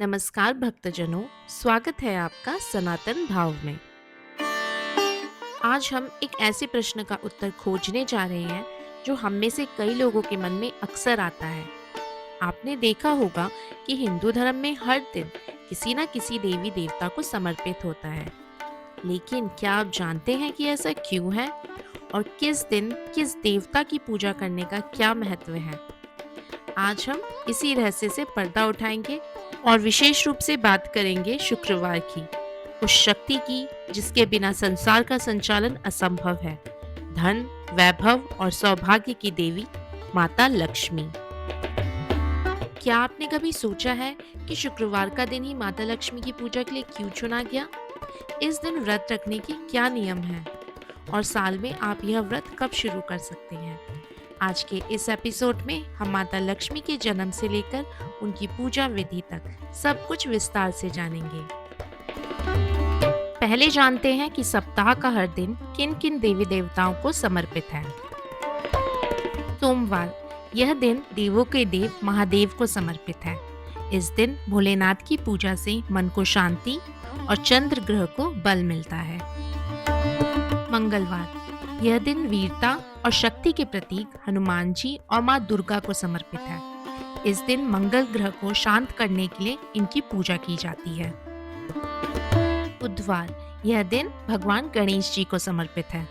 नमस्कार भक्तजनों, स्वागत है आपका सनातन भाव में। आज हम एक ऐसे प्रश्न का उत्तर खोजने जा रहे हैं जो हम में से कई लोगों के मन में अक्सर आता है। आपने देखा होगा कि हिंदू धर्म में हर दिन किसी न किसी देवी देवता को समर्पित होता है। लेकिन क्या आप जानते हैं कि ऐसा क्यों है और किस दिन किस देवता की पूजा करने का क्या महत्व है? आज हम इसी रहस्य से पर्दा उठाएंगे और विशेष रूप से बात करेंगे शुक्रवार की, उस शक्ति की जिसके बिना संसार का संचालन असंभव है, धन, वैभव और सौभाग्य की देवी माता लक्ष्मी। क्या आपने कभी सोचा है कि शुक्रवार का दिन ही माता लक्ष्मी की पूजा के लिए क्यों चुना गया? इस दिन व्रत रखने के क्या नियम हैं और साल में आप यह व्रत कब शुरू कर सकते हैं? आज के इस एपिसोड में हम माता लक्ष्मी के जन्म से लेकर उनकी पूजा विधि तक सब कुछ विस्तार से जानेंगे। पहले जानते हैं कि सप्ताह का हर दिन किन किन देवी देवताओं को समर्पित है। सोमवार, यह दिन देवों के देव महादेव को समर्पित है। इस दिन भोलेनाथ की पूजा से मन को शांति और चंद्र ग्रह को बल मिलता है। मंगलवार, यह दिन वीरता और शक्ति के प्रतीक हनुमान जी और माँ दुर्गा को समर्पित है। इस दिन मंगल ग्रह को शांत करने के लिए इनकी पूजा की जाती है। बुधवार, यह दिन भगवान गणेश जी को समर्पित है।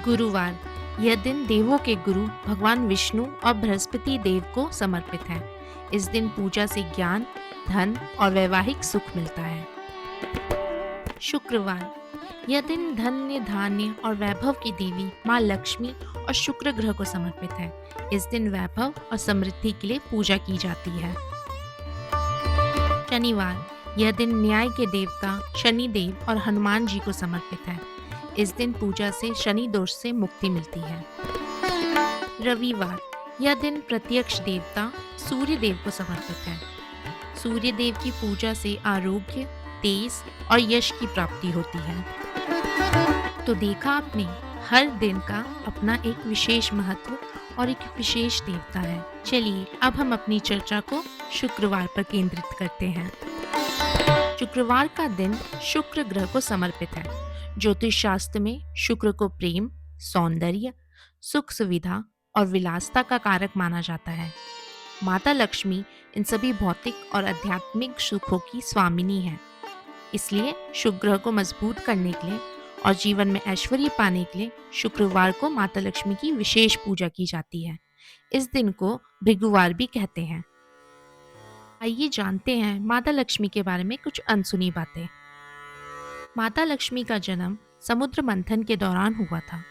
गुरुवार, यह दिन देवों के गुरु भगवान विष्णु और बृहस्पति देव को समर्पित है। इस दिन पूजा से ज्ञान, धन और वैवाहिक सुख मिलता है। शुक्रवार, यह दिन धन्य, धान्य और वैभव की देवी माँ लक्ष्मी और शुक्र ग्रह को समर्पित है। इस दिन वैभव और समृद्धि के लिए पूजा की जाती है। शनिवार, यह दिन न्याय के देवता शनि देव और हनुमान जी को समर्पित है। इस दिन पूजा से शनि दोष से मुक्ति मिलती है। रविवार, यह दिन प्रत्यक्ष देवता सूर्य देव को समर्पित है। सूर्य देव की पूजा से आरोग्य, तेज और यश की प्राप्ति होती है। तो देखा आपने, हर दिन का अपना एक विशेष महत्व और एक विशेष देवता है। चलिए अब हम अपनी चर्चा को शुक्रवार पर केंद्रित करते हैं। शुक्रवार का दिन शुक्र ग्रह को समर्पित है। ज्योतिष शास्त्र में शुक्र को प्रेम, सौंदर्य, सुख सुविधा और विलासता का कारक माना जाता है। माता लक्ष्मी इन सभी भौतिक और आध्यात्मिक सुखों की स्वामिनी है। इसलिए शुक्र ग्रह को मजबूत करने के लिए और जीवन में ऐश्वर्य पाने के लिए शुक्रवार को माता लक्ष्मी की विशेष पूजा की जाती है। इस दिन को भृगुवार भी कहते हैं। आइए जानते हैं माता लक्ष्मी के बारे में कुछ अनसुनी बातें। माता लक्ष्मी का जन्म समुद्र मंथन के दौरान हुआ था।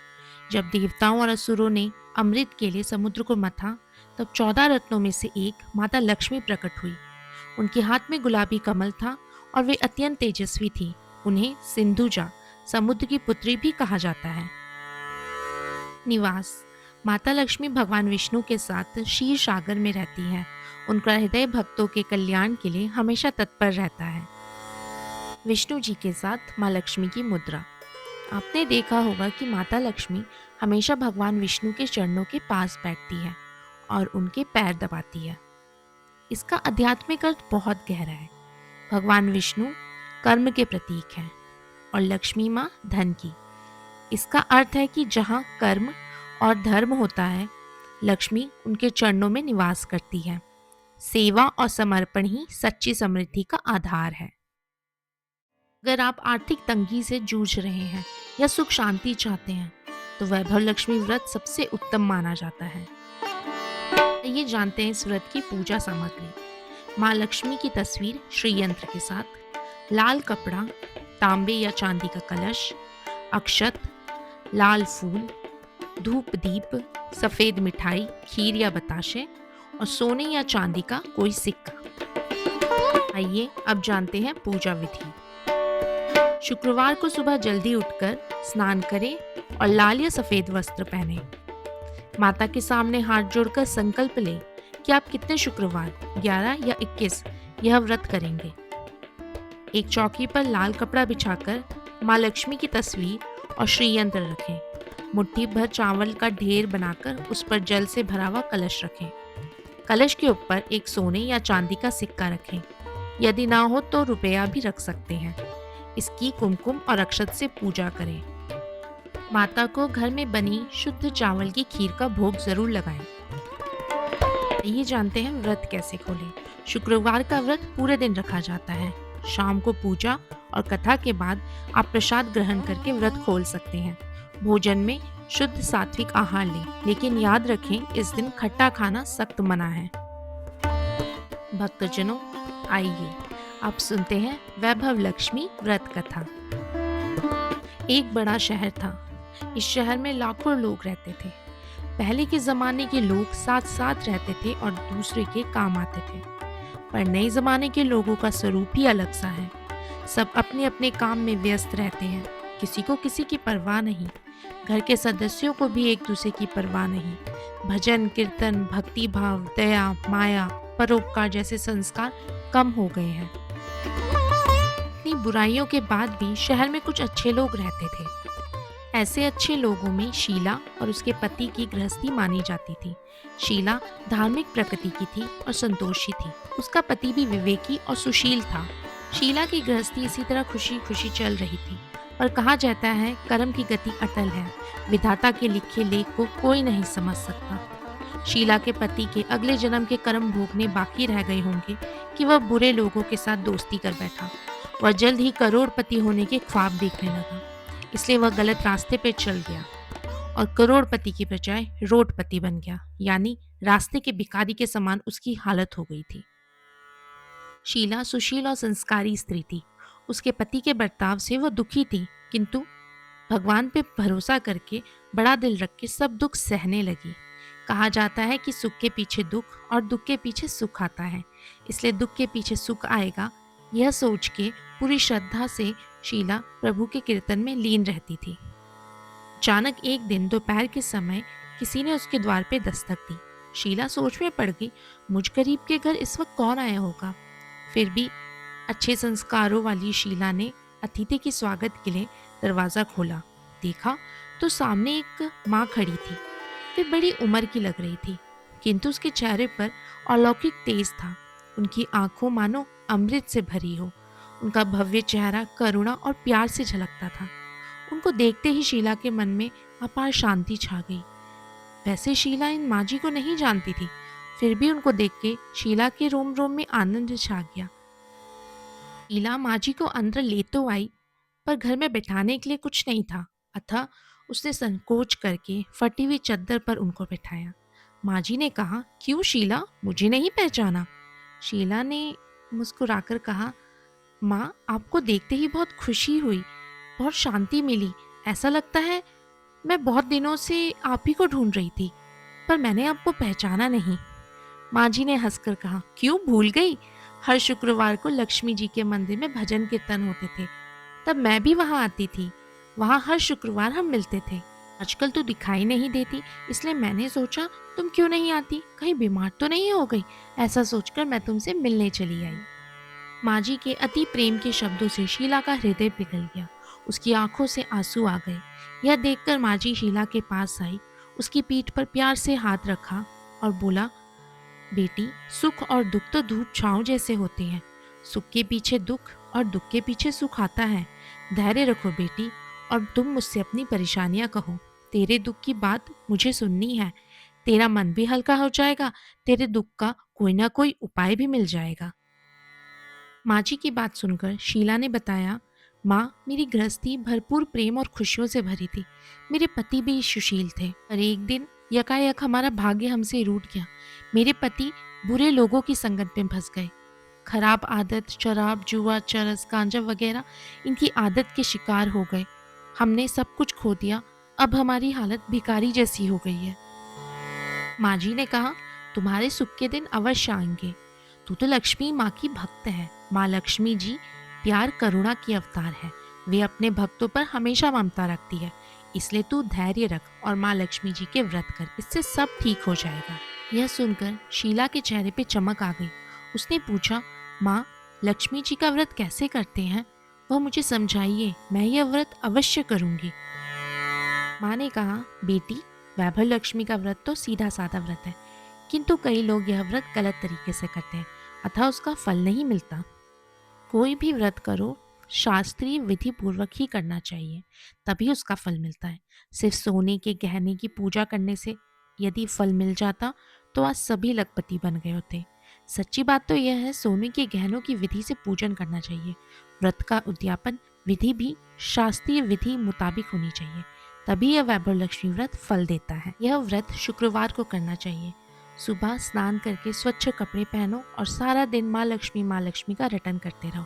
जब देवताओं और असुरों ने अमृत के लिए समुद्र को मथा, तब 14 रत्नों में से एक माता लक्ष्मी प्रकट हुई। उनके हाथ में गुलाबी कमल था और वे अत्यंत तेजस्वी थी। उन्हें सिंधुजा, समुद्र की पुत्री भी कहा जाता है। निवास, माता लक्ष्मी भगवान विष्णु के साथ क्षीर सागर में रहती है। उनका हृदय भक्तों के कल्याण के लिए हमेशा तत्पर रहता है। विष्णु जी के साथ माँ लक्ष्मी की मुद्रा। आपने देखा होगा कि माता लक्ष्मी हमेशा भगवान विष्णु के चरणों के पास बैठती है और उनके पैर दबाती है। इसका आध्यात्मिक अर्थ बहुत गहरा है। भगवान विष्णु कर्म के प्रतीक हैं और लक्ष्मी माँ धन की। इसका अर्थ है कि जहाँ कर्म और धर्म होता है, लक्ष्मी उनके चरणों में निवास करती है। सेवा और समर्पण ही सच्ची समृद्धि का आधार है। अगर आप आर्थिक तंगी से जूझ रहे हैं या सुख शांति चाहते हैं, तो वैभव लक्ष्मी व्रत सबसे उत्तम माना जाता है। ये जानते हैं इस व्रत की पूजा सामग्री। माँ लक्ष्मी की तस्वीर श्रीयंत्र के साथ, लाल कपड़ा, तांबे या चांदी का कलश, अक्षत, लाल फूल, धूप दीप, सफेद मिठाई, खीर या बताशे और सोने या चांदी का कोई सिक्का। आइए अब जानते हैं पूजा विधि। शुक्रवार को सुबह जल्दी उठकर स्नान करें और लाल या सफेद वस्त्र पहनें। माता के सामने हाथ जोड़कर संकल्प लें कि आप कितने शुक्रवार 11 या 21 यह व्रत करेंगे। एक चौकी पर लाल कपड़ा बिछाकर माँ लक्ष्मी की तस्वीर और श्रीयंत्र रखें। मुट्ठी भर चावल का ढेर बनाकर उस पर जल से भरा हुआ कलश रखें। कलश के ऊपर एक सोने या चांदी का सिक्का रखें। यदि ना हो तो रुपया भी रख सकते हैं। इसकी कुमकुम और अक्षत से पूजा करें। माता को घर में बनी शुद्ध चावल की खीर का भोग जरूर लगाएं। ये जानते हैं व्रत कैसे खोलें। शुक्रवार का व्रत पूरे दिन रखा जाता है। शाम को पूजा और कथा के बाद आप प्रसाद ग्रहण करके व्रत खोल सकते हैं। भोजन में शुद्ध सात्विक आहार लें, लेकिन याद रखें इस दिन खट्टा खाना सख्त मना है। भक्तजनों, आइए आप सुनते हैं वैभव लक्ष्मी व्रत कथा। एक बड़ा शहर था। इस शहर में लाखों लोग रहते थे। पहले के जमाने के लोग साथ साथ रहते थे और दूसरे के काम आते थे। पर नए जमाने के लोगों का स्वरूप ही अलग सा है। सब अपने अपने काम में व्यस्त रहते हैं। किसी को किसी की परवाह नहीं। घर के सदस्यों को भी एक दूसरे की परवाह नहीं। भजन कीर्तन, भक्ति भाव, दया, माया, परोपकार जैसे संस्कार कम हो गए हैं। इतनी बुराइयों के बाद भी शहर में कुछ अच्छे लोग रहते थे। ऐसे अच्छे लोगों में शीला और उसके पति की गृहस्थी मानी जाती थी। शीला धार्मिक प्रकृति की थी और संतोषी थी। उसका पति भी विवेकी और सुशील था। शीला की गृहस्थी इसी तरह खुशी खुशी चल रही थी। पर कहा जाता है कर्म की गति अटल है। विधाता के लिखे लेख को कोई नहीं समझ सकता। शीला के पति के अगले जन्म के कर्म भोगने बाकी रह गए होंगे कि वह बुरे लोगों के साथ दोस्ती कर बैठा। वह जल्द ही करोड़पति होने के ख्वाब देखने लगा। इसलिए वह गलत रास्ते पर चल गया और करोड़पति की बजाय रोडपति बन गया, यानी रास्ते के भिखारी के समान उसकी हालत हो गई थी। शीला सुशील और संस्कारी स्त्री थी। उसके पति के बर्ताव से वह दुखी थी, किंतु भगवान पे भरोसा करके बड़ा दिल रख के सब दुख सहने लगी। कहा जाता है कि सुख के पीछे दुख और दुख के पीछे सुख आता है, इसलिए दुख के पीछे सुख आएगा, यह सोच के पूरी श्रद्धा से शीला प्रभु के कीर्तन में लीन रहती थी। अचानक एक दिन दोपहर के समय किसी ने उसके द्वार पे दस्तक दी। शीला सोच में पड़ गई, मुझ गरीब के घर इस वक्त कौन आया होगा। फिर भी अच्छे संस्कारों वाली शीला ने अतिथि के स्वागत के लिए दरवाज़ा खोला। देखा तो सामने एक माँ खड़ी थी। वे बड़ी उम्र की लग रही थी, किंतु उसके चेहरे पर अलौकिक तेज था। उनकी आंखों मानो अमृत से भरी हो। उनका भव्य चेहरा करुणा और प्यार से झलकता था। उनको देखते ही शीला के मन में अपार शांति छा गई। वैसे शीला इन माँ जी को नहीं जानती थी, फिर भी उनको देख के शीला के रोम रोम में आनंद छा गया। शीला माँ जी को अंदर ले तो आई, पर घर में बैठाने के लिए कुछ नहीं था, अतः उसने संकोच करके फटी हुई चद्दर पर उनको बैठाया। माँ जी ने कहा, क्यों शीला, मुझे नहीं पहचाना? शीला ने मुस्कुराकर कहा, माँ, आपको देखते ही बहुत खुशी हुई, बहुत शांति मिली। ऐसा लगता है मैं बहुत दिनों से आप ही को ढूंढ रही थी, पर मैंने आपको पहचाना नहीं। माँ जी ने हंसकर कहा, क्यों भूल गई? हर शुक्रवार को लक्ष्मी जी के मंदिर में भजन कीर्तन होते थे, तब मैं भी वहाँ आती थी। वहाँ हर शुक्रवार हम मिलते थे। आजकल तो दिखाई नहीं देती, इसलिए मैंने सोचा तुम क्यों नहीं आती, कहीं बीमार तो नहीं हो गई। ऐसा सोचकर मैं तुमसे मिलने चली आई। माँ जी के अति प्रेम के शब्दों से शीला का हृदय पिघल गया। उसकी आंखों से आंसू आ गए। यह देखकर माँ जी शीला के पास आई, उसकी पीठ पर प्यार से हाथ रखा और बोला, बेटी, सुख और दुख तो धूप छांव जैसे होते हैं। सुख के पीछे दुख और दुख के पीछे सुख आता है। धैर्य रखो बेटी, और तुम मुझसे अपनी परेशानियां कहो। तेरे दुख की बात मुझे सुननी है। तेरा मन भी हल्का हो जाएगा, तेरे दुख का कोई ना कोई उपाय भी मिल जाएगा। माँ जी की बात सुनकर शीला ने बताया, माँ, मेरी गृहस्थी भरपूर प्रेम और खुशियों से भरी थी। मेरे पति भी सुशील थे, पर एक दिन यकायक हमारा भाग्य हमसे रूठ गया। मेरे पति बुरे लोगों की संगत में फंस गए। खराब आदत, शराब, जुआ, चरस, गांजा वगैरह, इनकी आदत के शिकार हो गए। हमने सब कुछ खो दिया। अब हमारी हालत भिखारी जैसी हो गई है। माँ जी ने कहा, तुम्हारे सुख के दिन अवश्य आएंगे। तू तो लक्ष्मी माँ की भक्त है। माँ लक्ष्मी जी प्यार करुणा की अवतार है। वे अपने भक्तों पर हमेशा ममता रखती है, इसलिए तू धैर्य रख और माँ लक्ष्मी जी के व्रत कर, इससे सब ठीक हो जाएगा। यह सुनकर शीला के चेहरे पे चमक आ गई। उसने पूछा, माँ, लक्ष्मी जी का व्रत कैसे करते हैं? वह मुझे समझाइए, मैं यह व्रत अवश्य करूंगी। माँ ने कहा, बेटी, वैभव लक्ष्मी का व्रत तो सीधा साधा व्रत है। किंतु कई लोग यह व्रत गलत तरीके से करते हैं, अतः उसका फल नहीं मिलता। कोई भी व्रत करो, शास्त्रीय विधि पूर्वक ही करना चाहिए, तभी उसका फल मिलता है। सिर्फ सोने के गहने की पूजा करने से यदि फल मिल जाता तो आज सभी लखपति बन गए होते। सच्ची बात तो यह है, सोने के गहनों की विधि से पूजन करना चाहिए। व्रत का उद्यापन विधि भी शास्त्रीय विधि मुताबिक होनी चाहिए, तभी यह वैभव लक्ष्मी व्रत फल देता है। यह व्रत शुक्रवार को करना चाहिए। सुबह स्नान करके स्वच्छ कपड़े पहनो और सारा दिन माँ लक्ष्मी का रटन करते रहो।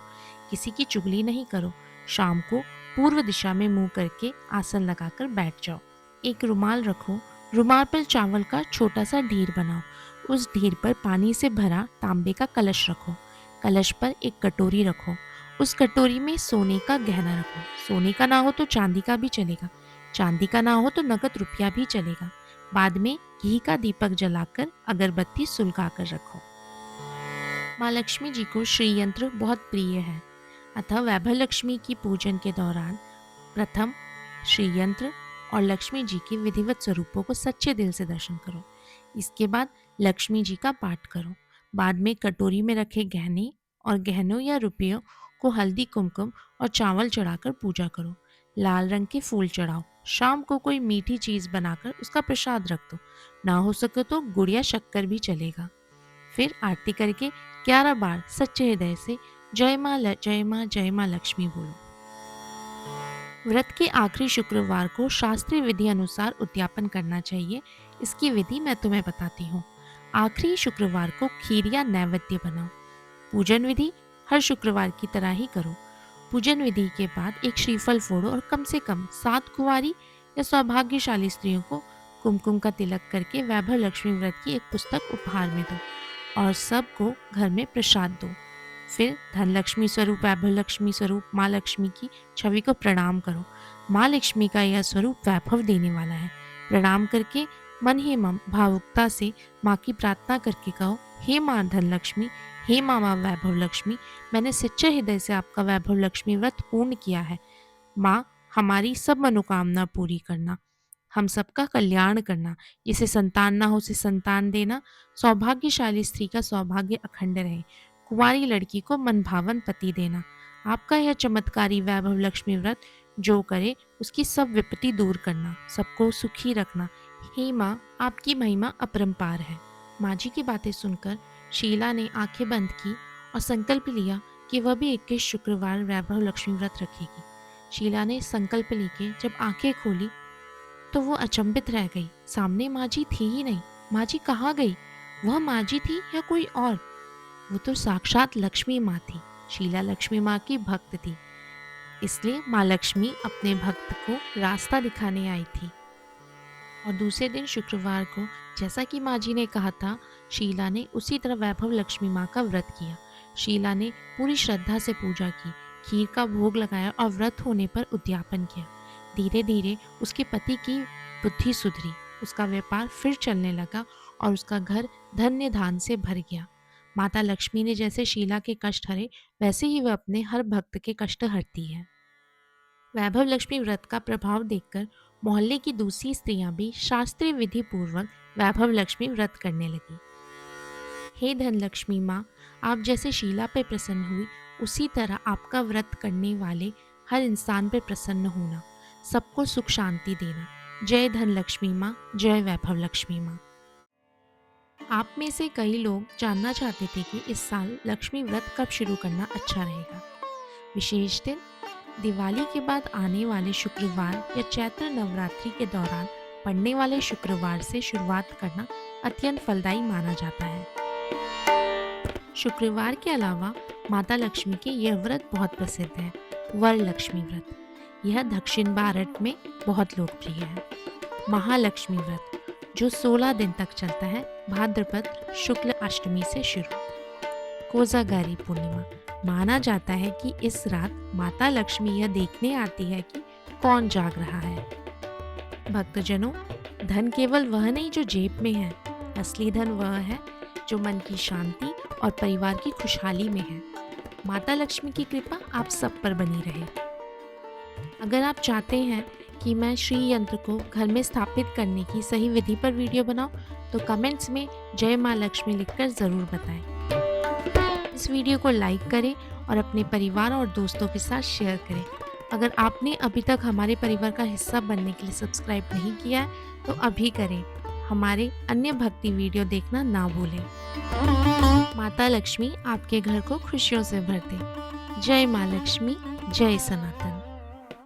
किसी की चुगली नहीं करो। शाम को पूर्व दिशा में मुंह करके आसन लगाकर बैठ जाओ। एक रुमाल रखो, रुमाल पर चावल का छोटा सा ढेर बनाओ। उस ढेर पर पानी से भरा तांबे का कलश रखो। कलश पर एक कटोरी रखो। उस कटोरी में सोने का गहना रखो। सोने का ना हो तो चांदी का भी चलेगा, चांदी का ना हो तो नगद रुपया भी चलेगा। बाद में घी का दीपक जलाकर अगरबत्ती सुलगाकर रखो। माँ लक्ष्मी जी को श्री यंत्र बहुत प्रिय है, अतः वैभव लक्ष्मी की पूजन के दौरान प्रथम श्री यंत्र और लक्ष्मी जी के विधिवत स्वरूपों को सच्चे दिल से दर्शन करो। इसके बाद लक्ष्मी जी का पाठ करो। बाद में कटोरी में रखे गहने और गहनों या रुपयों को हल्दी, कुमकुम और चावल चढ़ाकर पूजा करो। लाल रंग के फूल चढ़ाओ। शाम को कोई मीठी चीज बनाकर उसका प्रसाद रख दो। ना हो सके तो गुड़ या शक्कर भी चलेगा। फिर आरती करके 11 बार सच्चे हृदय से जय माँ जय माँ जय माँ लक्ष्मी बोलो। व्रत के आखिरी शुक्रवार को शास्त्रीय विधि अनुसार उद्यापन करना चाहिए। इसकी विधि मैं तुम्हें बताती हूँ। आखिरी शुक्रवार को खीर या नैवेद्य बनाओ। पूजन विधि हर शुक्रवार की तरह ही करो। पूजन विधि के बाद एक श्रीफल फोड़ो और कम से कम 7 कुंवारी या सौभाग्यशाली स्त्रियों को कुमकुम का तिलक करके वैभव लक्ष्मी व्रत की एक पुस्तक उपहार में दो और सबको घर में प्रसाद दो। फिर धन लक्ष्मी स्वरूप, वैभव लक्ष्मी स्वरूप माँ लक्ष्मी की छवि को प्रणाम करो। माँ लक्ष्मी का यह स्वरूप वैभव देने वाला है। प्रणाम करके मन ही मन भावुकता से माँ की प्रार्थना करके कहो, हे माँ धन लक्ष्मी, हे माँ वैभव लक्ष्मी, मैंने सच्चे हृदय से आपका वैभव लक्ष्मी व्रत पूर्ण किया है। माँ, हमारी सब मनोकामना पूरी करना, हम सबका कल्याण करना, जिसे संतान ना हो उसे संतान देना, सौभाग्यशाली स्त्री का सौभाग्य अखंड रहे, कुंवारी लड़की को मनभावन पति देना। आपका यह चमत्कारी वैभव लक्ष्मी व्रत जो करे उसकी सब विपत्ति दूर करना, सबको सुखी रखना। हे माँ, आपकी महिमा अपरंपार है। माँ जी की बातें सुनकर शीला ने आंखें बंद की और संकल्प लिया कि वह भी 21 शुक्रवार वैभव लक्ष्मी व्रत रखेगी। शीला ने संकल्प लेके जब आंखें खोली तो वो अचंभित रह गई। सामने माँ जी थी ही नहीं। माँ जी कहाँ गई? वह माँ जी थी या कोई और? वो तो साक्षात लक्ष्मी माँ थी। शीला लक्ष्मी माँ की भक्त थी, इसलिए माँ लक्ष्मी अपने भक्त को रास्ता दिखाने आई थी। और दूसरे दिन शुक्रवार को जैसा कि माँ जी ने कहा था, शीला ने उसी तरह वैभव लक्ष्मी माँ का व्रत किया। शीला ने पूरी श्रद्धा से पूजा की, खीर का भोग लगाया और व्रत होने पर उद्यापन किया। धीरे धीरे उसके पति की बुद्धि सुधरी, उसका व्यापार फिर चलने लगा और उसका घर धन्य धान से भर गया। माता लक्ष्मी ने जैसे शीला के कष्ट हरे, वैसे ही वह अपने हर भक्त के कष्ट हरती है। वैभव लक्ष्मी व्रत का प्रभाव देखकर मोहल्ले की दूसरी स्त्रियां भी शास्त्रीय विधि पूर्वक वैभव लक्ष्मी व्रत करने लगी। हे धन लक्ष्मी माँ, आप जैसे शीला पे प्रसन्न हुई, उसी तरह आपका व्रत करने वाले हर इंसान पे प्रसन्न होना, सबको सुख शांति देना। जय धन लक्ष्मी माँ, जय वैभव लक्ष्मी माँ। आप में से कई लोग जानना चाहते थे कि इस साल लक्ष्मी व्रत कब शुरू करना अच्छा रहेगा। विशेष दिन दिवाली के बाद आने वाले शुक्रवार या चैत्र नवरात्रि के दौरान पड़ने वाले शुक्रवार से शुरुआत करना अत्यंत फलदायी माना जाता है। शुक्रवार के अलावा माता लक्ष्मी के यह व्रत बहुत प्रसिद्ध है, वरलक्ष्मी व्रत। यह दक्षिण भारत में बहुत लोकप्रिय है। महालक्ष्मी व्रत जो 16 दिन तक चलता है, भाद्रपद शुक्ल अष्टमी से शुरू। कोजागरी पूर्णिमा, माना जाता है कि इस रात माता लक्ष्मी यह देखने आती है कि कौन जाग रहा है। भक्तजनों, धन केवल वह नहीं जो जेब में है, असली धन वह है जो मन की शांति और परिवार की खुशहाली में है। माता लक्ष्मी की कृपा आप सब पर बनी रहे। अगर आप चाहते हैं कि मैं श्री यंत्र को घर में स्थापित करने की सही विधि पर वीडियो बनाऊं, तो कमेंट्स में जय माँ लक्ष्मी लिखकर ज़रूर बताएं। इस वीडियो को लाइक करें और अपने परिवार और दोस्तों के साथ शेयर करें। अगर आपने अभी तक हमारे परिवार का हिस्सा बनने के लिए सब्सक्राइब नहीं किया है तो अभी करें। हमारे अन्य भक्ति वीडियो देखना ना भूलें। माता लक्ष्मी आपके घर को खुशियों से भर दे। जय माँ लक्ष्मी, जय सनातन।